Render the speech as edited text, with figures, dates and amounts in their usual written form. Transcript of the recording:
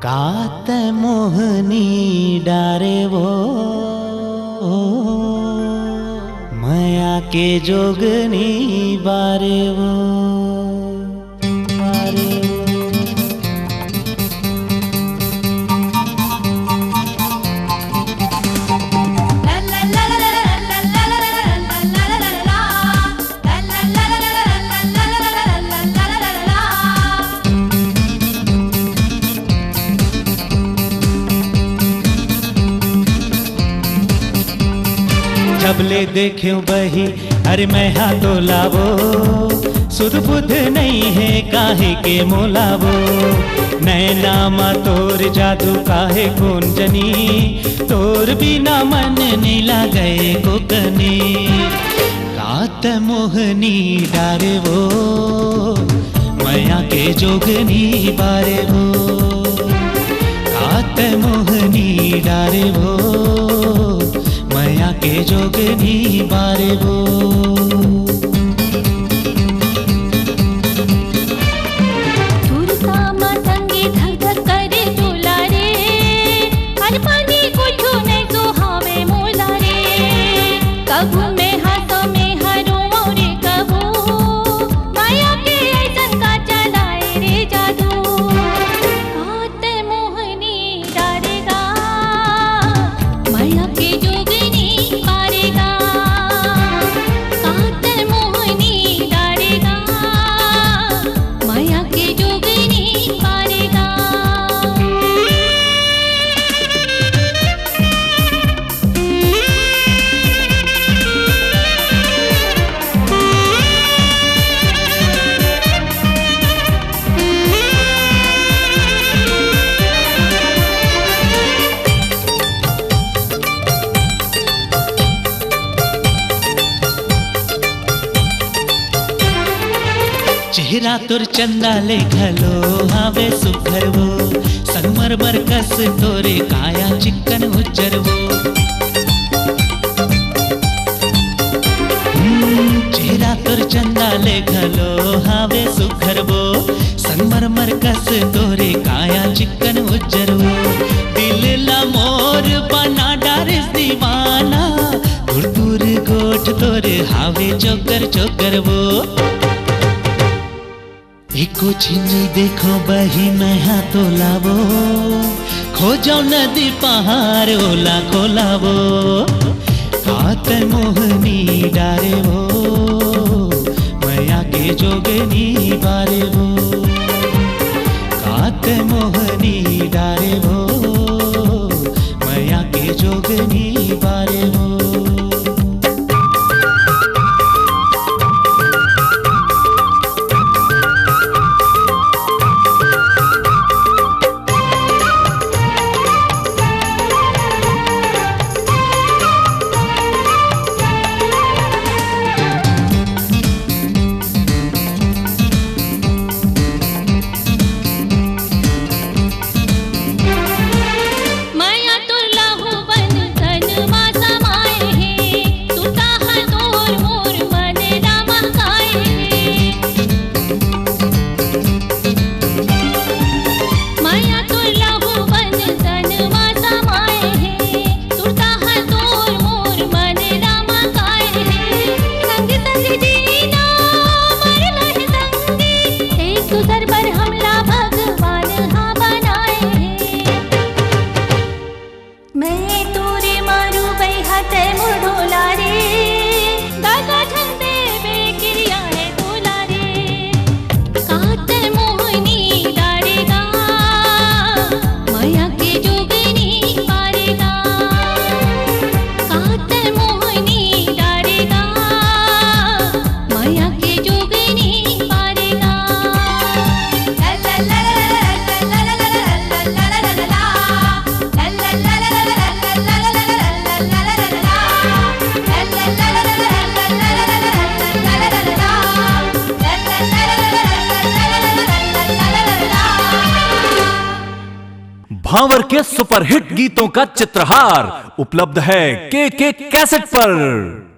कात मोहनी डारे वो माया के जोगनी बारे वो जबले देखे बही अरे मैं हाथों लावो सुध बुध नहीं है काहे के मोलावो नैनामा तोर जादू काहे कौन जनी तोर बिना मन नीला गए को कने कात मोहनी डारे वो माया के जोगनी बारे वो कात मोहनी डारे वो माया के जोगनी बारे वो चेहरा तुर चंदा ले घलो हावे सुखर वो संगमरमर कस तोरे काया चिकन उज्जर वो चेहरा तुर चंदा ले घलो हावे सुखर वो संगमरमर कस तोरे काया चिकन उज्जर वो दिल ला मोर बना डारिस दीवाना दूर दूर गोठ तोरे हावे चोकर चोकर वो एको छिनी देखो बही मैं हाथों लावो खोजो नदी पहाड़ ओला खोलावो कात मोहनी डारे वो माया के जोगनी बारे वो कात मोहनी डारे वो माया के जोगनी बारे वो भावर के सुपरहिट गीतों का चित्रहार उपलब्ध है के कैसेट पर।